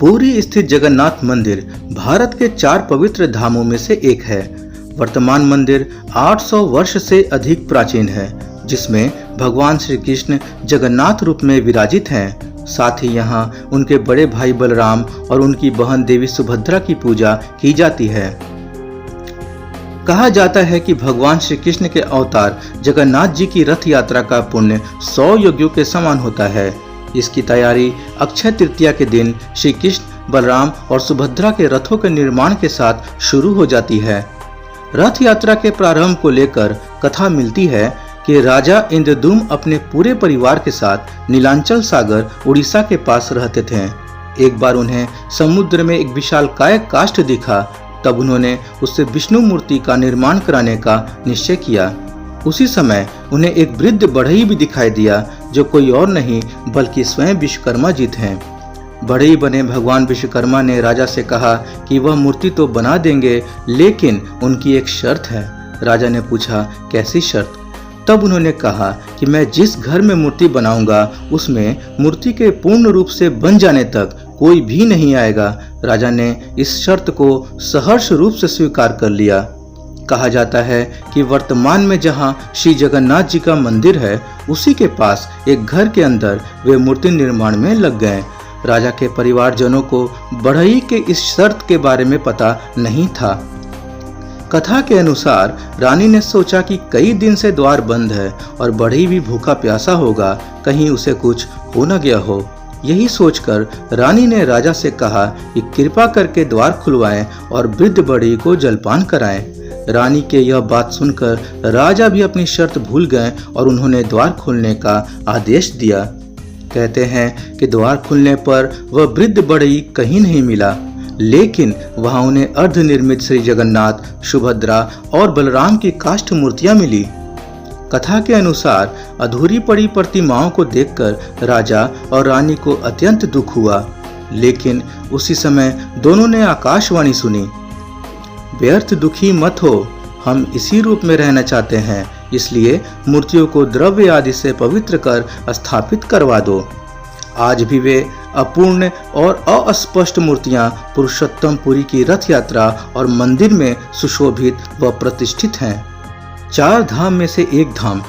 पुरी स्थित जगन्नाथ मंदिर भारत के 4 पवित्र धामों में से एक है। वर्तमान मंदिर 800 वर्ष से अधिक प्राचीन है, जिसमें भगवान श्री कृष्ण जगन्नाथ रूप में विराजित हैं। साथ ही यहाँ उनके बड़े भाई बलराम और उनकी बहन देवी सुभद्रा की पूजा की जाती है। कहा जाता है कि भगवान श्री कृष्ण के अवतार जगन्नाथ जी की रथ यात्रा का पुण्य 100 यज्ञों के समान होता है। इसकी तैयारी अक्षय तृतीया के दिन श्री कृष्ण, बलराम और सुभद्रा के रथों के निर्माण के साथ शुरू हो जाती है। रथ यात्रा के प्रारंभ को लेकर कथा मिलती है कि राजा इंद्रद्युम्न अपने पूरे परिवार के साथ नीलांचल सागर उड़ीसा के पास रहते थे। एक बार उन्हें समुद्र में एक विशालकाय काष्ठ दिखा, तब उन्होंने उससे विष्णु मूर्ति का निर्माण कराने का निश्चय किया। उसी समय उन्हें एक वृद्ध बढ़ई भी दिखाई दिया, जो कोई और नहीं बल्कि स्वयं विश्वकर्मा जी थे। बढ़ई बने भगवान विश्वकर्मा ने राजा से कहा कि वह मूर्ति तो बना देंगे, लेकिन उनकी एक शर्त है। राजा ने पूछा, कैसी शर्त? तब उन्होंने कहा कि मैं जिस घर में मूर्ति बनाऊंगा उसमें मूर्ति के पूर्ण रूप से बन जाने तक कोई भी नहीं आएगा। राजा ने इस शर्त को सहर्ष रूप से स्वीकार कर लिया। कहा जाता है कि वर्तमान में जहां श्री जगन्नाथ जी का मंदिर है, उसी के पास एक घर के अंदर वे मूर्ति निर्माण में लग गए। राजा के परिवारजनों को बढ़ई के इस शर्त के बारे में पता नहीं था। कथा के अनुसार रानी ने सोचा कि कई दिन से द्वार बंद है और बढ़ई भी भूखा प्यासा होगा, कहीं उसे कुछ हो न गया हो। यही सोचकर रानी ने राजा से कहा कि कृपा करके द्वार खुलवाएं और वृद्ध बढ़ई को जलपान कराएं। रानी के यह बात सुनकर राजा भी अपनी शर्त भूल गए और उन्होंने द्वार खोलने का आदेश दिया। कहते हैं कि द्वार खुलने पर वह वृद्ध बढ़ई कहीं नहीं मिला, लेकिन वहां उन्हें अर्धनिर्मित श्री जगन्नाथ, सुभद्रा और बलराम की काष्ठ मूर्तियां मिली। कथा के अनुसार अधूरी पड़ी प्रतिमाओं को देखकर राजा और रानी को अत्यंत दुख हुआ, लेकिन उसी समय दोनों ने आकाशवाणी सुनी, व्यर्थ दुखी मत हो, हम इसी रूप में रहना चाहते हैं, इसलिए मूर्तियों को द्रव्य आदि से पवित्र कर स्थापित करवा दो। आज भी वे अपूर्ण और अस्पष्ट मूर्तियां पुरुषोत्तमपुरी की रथ यात्रा और मंदिर में सुशोभित व प्रतिष्ठित हैं। 4 धाम में से एक धाम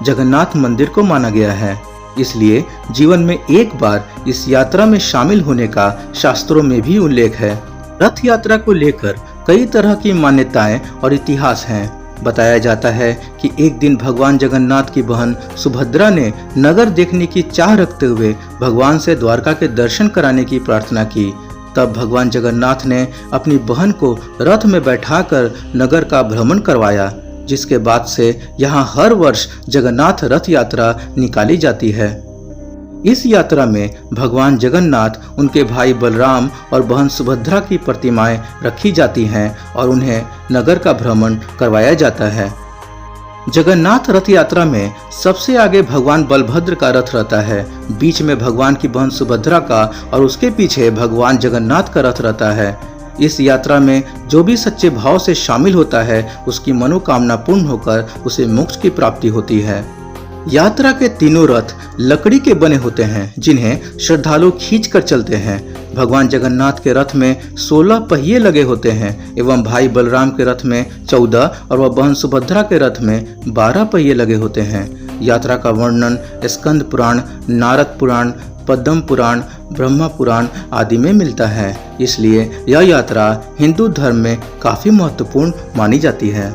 जगन्नाथ मंदिर को माना गया है, इसलिए जीवन में एक बार इस यात्रा में शामिल होने का शास्त्रों में भी उल्लेख है। रथ यात्रा को लेकर कई तरह की मान्यताएं और इतिहास हैं। बताया जाता है कि एक दिन भगवान जगन्नाथ की बहन सुभद्रा ने नगर देखने की चाह रखते हुए भगवान से द्वारका के दर्शन कराने की प्रार्थना की। तब भगवान जगन्नाथ ने अपनी बहन को रथ में बैठाकर नगर का भ्रमण करवाया, जिसके बाद से यहाँ हर वर्ष जगन्नाथ रथ यात्रा निकाली जाती है। इस यात्रा में भगवान जगन्नाथ, उनके भाई बलराम और बहन सुभद्रा की प्रतिमाएं रखी जाती हैं और उन्हें नगर का भ्रमण करवाया जाता है। जगन्नाथ रथ यात्रा में सबसे आगे भगवान बलभद्र का रथ रहता है, बीच में भगवान की बहन सुभद्रा का और उसके पीछे भगवान जगन्नाथ का रथ रहता है। इस यात्रा में जो भी सच्चे भाव से शामिल होता है, उसकी मनोकामना पूर्ण होकर उसे मोक्ष की प्राप्ति होती है। यात्रा के तीनों रथ लकड़ी के बने होते हैं, जिन्हें श्रद्धालु खींचकर चलते हैं। भगवान जगन्नाथ के रथ में 16 पहिए लगे होते हैं एवं भाई बलराम के रथ में 14 और वह बहन सुभद्रा के रथ में 12 पहिए लगे होते हैं। यात्रा का वर्णन स्कंद पुराण, नारद पुराण, पद्म पुराण, ब्रह्मा पुराण आदि में मिलता है, इसलिए यह यात्रा हिंदू धर्म में काफी महत्वपूर्ण मानी जाती है।